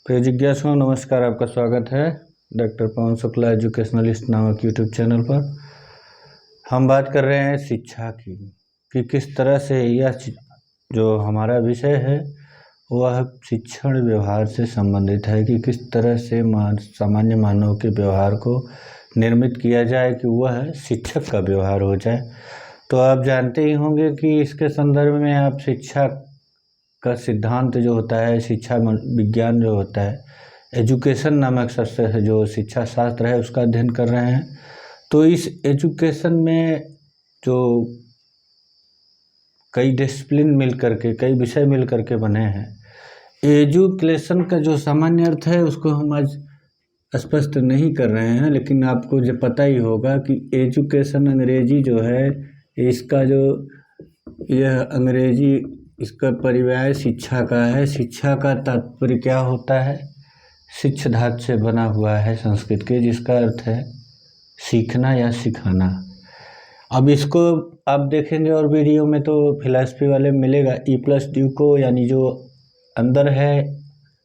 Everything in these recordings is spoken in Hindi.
प्रिय जिज्ञासुओं, नमस्कार। आपका स्वागत है डॉक्टर पवन शुक्ला एजुकेशनलिस्ट नामक यूट्यूब चैनल पर। हम बात कर रहे हैं शिक्षा की कि किस तरह से यह जो हमारा विषय है वह शिक्षण व्यवहार से संबंधित है कि किस तरह से सामान्य मानव के व्यवहार को निर्मित किया जाए कि वह शिक्षक का व्यवहार हो जाए। तो आप जानते ही होंगे कि इसके संदर्भ में आप शिक्षा का सिद्धांत जो होता है, शिक्षा विज्ञान जो होता है, एजुकेशन नामक शब्द से जो शिक्षा शास्त्र है उसका अध्ययन कर रहे हैं। तो इस एजुकेशन में जो कई डिसिप्लिन मिल करके, कई विषय मिल करके बने हैं, एजुकेशन का जो सामान्य अर्थ है उसको हम आज स्पष्ट नहीं कर रहे हैं, लेकिन आपको जो पता ही होगा कि एजुकेशन अंग्रेजी जो है, इसका जो यह अंग्रेजी इसका पर्याय शिक्षा का है। शिक्षा का तात्पर्य क्या होता है? शिक्ष धातु से बना हुआ है संस्कृत के, जिसका अर्थ है सीखना या सिखाना। अब इसको आप देखेंगे और वीडियो में तो फिलॉसफी वाले मिलेगा E+D को, यानी जो अंदर है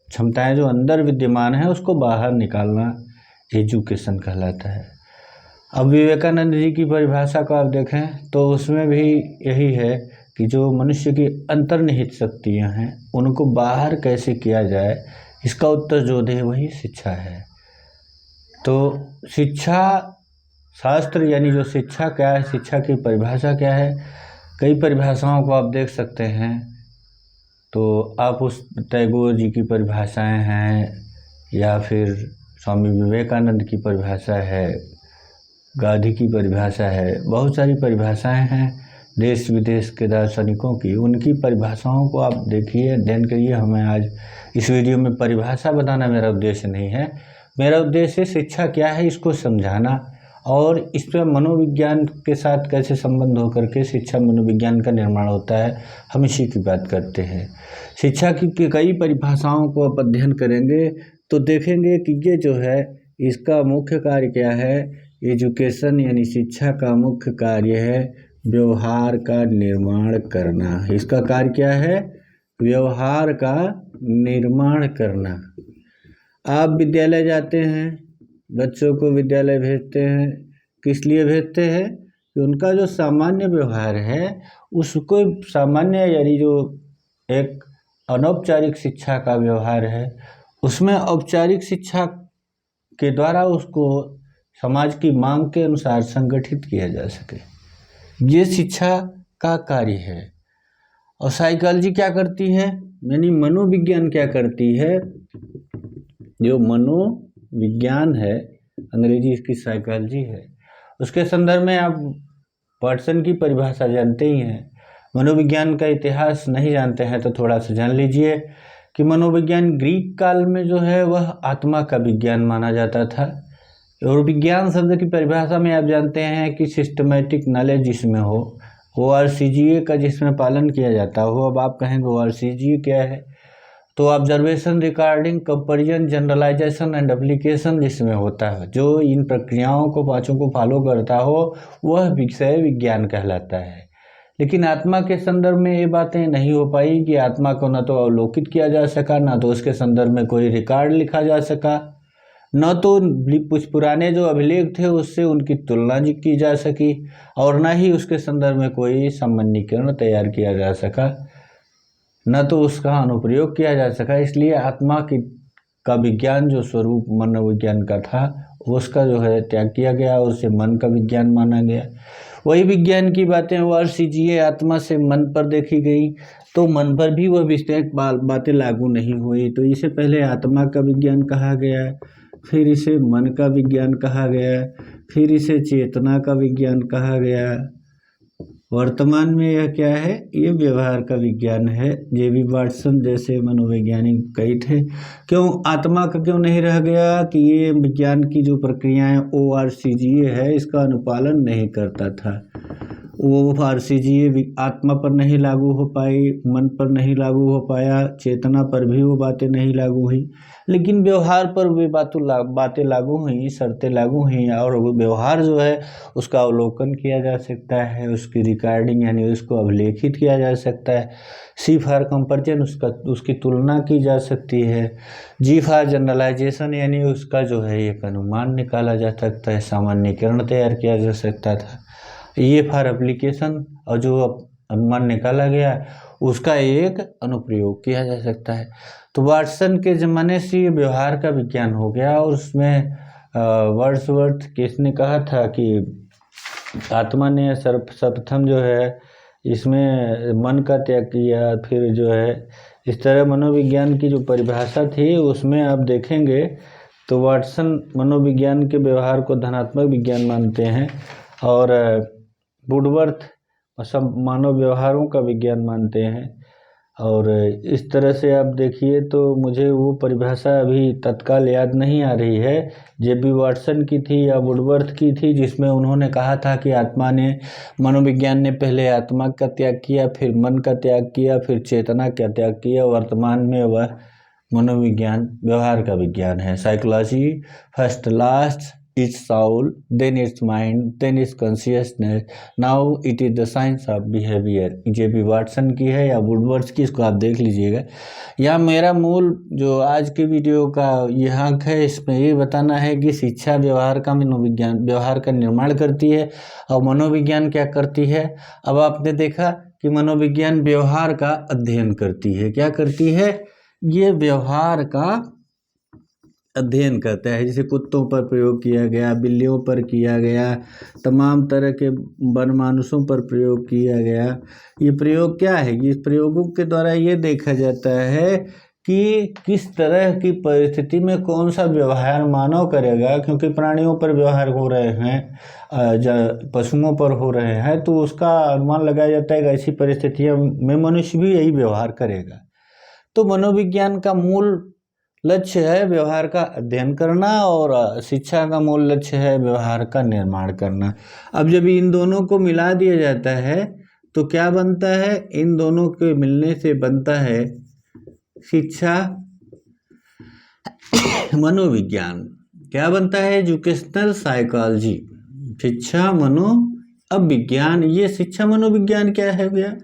क्षमताएं जो अंदर विद्यमान है उसको बाहर निकालना एजुकेशन कहलाता है। अब विवेकानंद जी की परिभाषा को आप देखें तो उसमें भी यही है कि जो मनुष्य की अंतर्निहित शक्तियाँ हैं उनको बाहर कैसे किया जाए, इसका उत्तर जो दे वही शिक्षा है। तो शिक्षा शास्त्र यानी जो शिक्षा क्या है, शिक्षा की परिभाषा क्या है, कई परिभाषाओं को आप देख सकते हैं। तो आप उस टैगोर जी की परिभाषाएं हैं या फिर स्वामी विवेकानंद की परिभाषा है, गांधी की परिभाषा है, बहुत सारी परिभाषाएं हैं देश विदेश के दार्शनिकों की। उनकी परिभाषाओं को आप देखिए, अध्ययन करिए। हमें आज इस वीडियो में परिभाषा बताना मेरा उद्देश्य नहीं है। मेरा उद्देश्य शिक्षा क्या है इसको समझाना और इस पर मनोविज्ञान के साथ कैसे संबंध होकर के शिक्षा मनोविज्ञान का निर्माण होता है, हम इसी की बात करते हैं। शिक्षा की कई परिभाषाओं को आप अध्ययन करेंगे तो देखेंगे कि ये जो है इसका मुख्य कार्य क्या है। एजुकेशन यानी शिक्षा का मुख्य कार्य है व्यवहार का निर्माण करना। इसका कार्य क्या है? व्यवहार का निर्माण करना। आप विद्यालय जाते हैं, बच्चों को विद्यालय भेजते हैं, किस लिए भेजते हैं? कि उनका जो सामान्य व्यवहार है उसको सामान्य यानी जो एक अनौपचारिक शिक्षा का व्यवहार है उसमें औपचारिक शिक्षा के द्वारा उसको समाज की मांग के अनुसार संगठित किया जा सके, ये शिक्षा का कार्य है। और साइकोलॉजी क्या करती है, यानी मनोविज्ञान क्या करती है? जो मनोविज्ञान है, अंग्रेजी इसकी साइकोलॉजी है, उसके संदर्भ में आप वाटसन की परिभाषा जानते ही हैं। मनोविज्ञान का इतिहास नहीं जानते हैं तो थोड़ा सा जान लीजिए कि मनोविज्ञान ग्रीक काल में जो है वह आत्मा का विज्ञान माना जाता था। और विज्ञान शब्द की परिभाषा में आप जानते हैं कि सिस्टमेटिक नॉलेज जिसमें हो, ORCGA का जिसमें पालन किया जाता हो। अब आप कहेंगे ORCGA क्या है? तो observation, recording, comparison, generalization and application जिसमें होता है, जो इन प्रक्रियाओं को पांचों को फॉलो करता हो वह विषय विज्ञान कहलाता है। लेकिन आत्मा के संदर्भ में ये बातें नहीं हो पाई कि आत्मा को न तो अवलोकित किया जा सका, न तो उसके संदर्भ में कोई रिकॉर्ड लिखा जा सका, न तो कुछ पुराने जो अभिलेख थे उससे उनकी तुलना की जा सकी, और न ही उसके संदर्भ में कोई सामान्यीकरण तैयार किया जा सका, न तो उसका अनुप्रयोग किया जा सका। इसलिए आत्मा का विज्ञान जो स्वरूप मनोविज्ञान का था उसका जो है त्याग किया गया और उसे मन का विज्ञान माना गया। वही विज्ञान की बातें ORCGA आत्मा से मन पर देखी गई तो मन पर भी वह विषय बातें लागू नहीं हुई। तो इसे पहले आत्मा का विज्ञान कहा गया, फिर इसे मन का विज्ञान कहा गया, फिर इसे चेतना का विज्ञान कहा गया। वर्तमान में यह क्या है? ये व्यवहार का विज्ञान है। J.B. वाटसन जैसे मनोवैज्ञानिक कई थे। क्यों आत्मा का क्यों नहीं रह गया? कि ये विज्ञान की जो प्रक्रियाएं ORCGA है इसका अनुपालन नहीं करता था। वो फारसी जी आत्मा पर नहीं लागू हो पाई, मन पर नहीं लागू हो पाया, चेतना पर भी वो बातें नहीं लागू हुई, लेकिन व्यवहार पर वे बातें लागू हुई, शर्तें लागू हुई। और वो व्यवहार जो है उसका अवलोकन किया जा सकता है, उसकी रिकॉर्डिंग यानी उसको अभिलेखित किया जा सकता है। सी फॉर कंपैरिजन उसकी तुलना की जा सकती है। जी फॉर जनरलाइजेशन यानी उसका जो है एक अनुमान निकाला जा सकता है, सामान्यीकरण तैयार किया जा सकता था। ये फॉर एप्लीकेशन और जो अनुमान निकाला गया उसका एक अनुप्रयोग किया जा सकता है। तो वाटसन के ज़माने से ये व्यवहार का विज्ञान हो गया और उसमें वर्ड्सवर्थ किसने कहा था कि आत्मा ने सर्वप्रथम जो है इसमें मन का त्याग किया। फिर जो है इस तरह मनोविज्ञान की जो परिभाषा थी उसमें आप देखेंगे तो वाटसन मनोविज्ञान के व्यवहार को धनात्मक विज्ञान मानते हैं और वुडवर्थ सब मानव व्यवहारों का विज्ञान मानते हैं। और इस तरह से आप देखिए तो मुझे वो परिभाषा अभी तत्काल याद नहीं आ रही है, जेबी वाटसन की थी या वुडवर्थ की थी, जिसमें उन्होंने कहा था कि मनोविज्ञान ने पहले आत्मा का त्याग किया, फिर मन का त्याग किया, फिर चेतना का त्याग किया। वर्तमान में वह मनोविज्ञान व्यवहार का विज्ञान है। Psychology first last it's soul, then its mind, then its consciousness, now it is the science of behavior। J B Watson की है या वुडवर्थ की, इसको आप देख लीजिएगा। या मेरा मूल जो आज के वीडियो का यह अंक है, इसमें ये बताना है कि शिक्षा व्यवहार का मनोविज्ञान व्यवहार का निर्माण करती है और मनोविज्ञान क्या करती है। अब आपने देखा कि मनोविज्ञान व्यवहार का अध्ययन करती है। क्या करती है? ये व्यवहार का अध्ययन करता है। जैसे कुत्तों पर प्रयोग किया गया, बिल्लियों पर किया गया, तमाम तरह के वनमानुषों पर प्रयोग किया गया। ये प्रयोग क्या है? इस प्रयोगों के द्वारा ये देखा जाता है कि किस तरह की परिस्थिति में कौन सा व्यवहार मानव करेगा, क्योंकि प्राणियों पर व्यवहार हो रहे हैं, पशुओं पर हो रहे हैं, तो उसका अनुमान लगाया जाता है कि ऐसी परिस्थितियों में मनुष्य भी यही व्यवहार करेगा। तो मनोविज्ञान का मूल लक्ष्य है व्यवहार का अध्ययन करना और शिक्षा का मूल लक्ष्य है व्यवहार का निर्माण करना। अब जब इन दोनों को मिला दिया जाता है तो क्या बनता है? इन दोनों के मिलने से बनता है शिक्षा मनोविज्ञान। क्या बनता है? एजुकेशनल साइकोलॉजी, शिक्षा मनो अब विज्ञान। ये शिक्षा मनोविज्ञान क्या है भैया?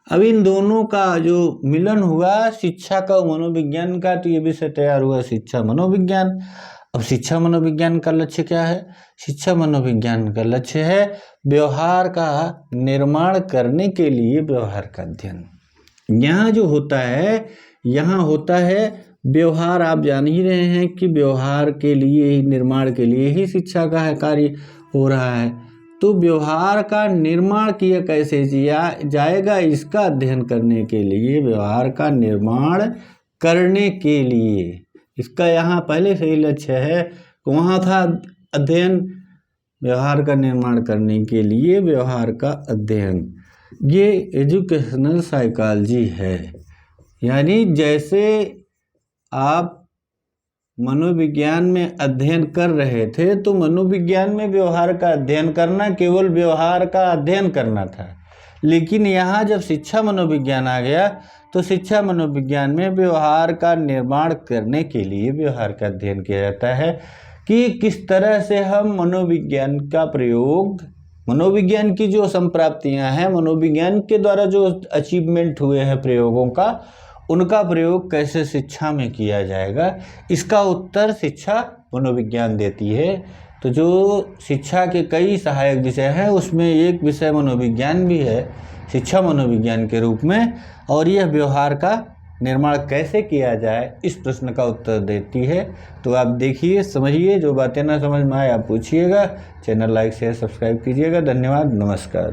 अब इन दोनों का जो मिलन हुआ शिक्षा का मनोविज्ञान का, तो ये विषय तैयार हुआ शिक्षा मनोविज्ञान। अब शिक्षा मनोविज्ञान का लक्ष्य क्या है? शिक्षा मनोविज्ञान का लक्ष्य है व्यवहार का निर्माण करने के लिए व्यवहार का अध्ययन। यहाँ जो होता है, यहाँ होता है व्यवहार। आप जान ही रहे हैं कि व्यवहार के लिए ही, निर्माण के लिए ही शिक्षा का कार्य हो रहा है। तो व्यवहार का निर्माण किया कैसे जाएगा, इसका अध्ययन करने के लिए, व्यवहार का निर्माण करने के लिए, इसका यहाँ पहले से ही लक्ष्य है। वहाँ था अध्ययन, व्यवहार का निर्माण करने के लिए व्यवहार का अध्ययन। ये एजुकेशनल साइकोलॉजी है। यानी जैसे आप मनोविज्ञान में अध्ययन कर रहे थे तो मनोविज्ञान में व्यवहार का अध्ययन करना केवल व्यवहार का अध्ययन करना था, लेकिन यहाँ जब शिक्षा मनोविज्ञान आ गया तो शिक्षा मनोविज्ञान में व्यवहार का निर्माण करने के लिए व्यवहार का अध्ययन किया जाता है कि किस तरह से हम मनोविज्ञान का प्रयोग, मनोविज्ञान की जो संप्राप्तियाँ हैं, मनोविज्ञान के द्वारा जो अचीवमेंट हुए हैं प्रयोगों का, उनका प्रयोग कैसे शिक्षा में किया जाएगा, इसका उत्तर शिक्षा मनोविज्ञान देती है। तो जो शिक्षा के कई सहायक विषय हैं उसमें एक विषय मनोविज्ञान भी है शिक्षा मनोविज्ञान के रूप में, और यह व्यवहार का निर्माण कैसे किया जाए इस प्रश्न का उत्तर देती है। तो आप देखिए, समझिए, जो बातें ना समझ में आए आप पूछिएगा। चैनल लाइक शेयर सब्सक्राइब कीजिएगा। धन्यवाद, नमस्कार।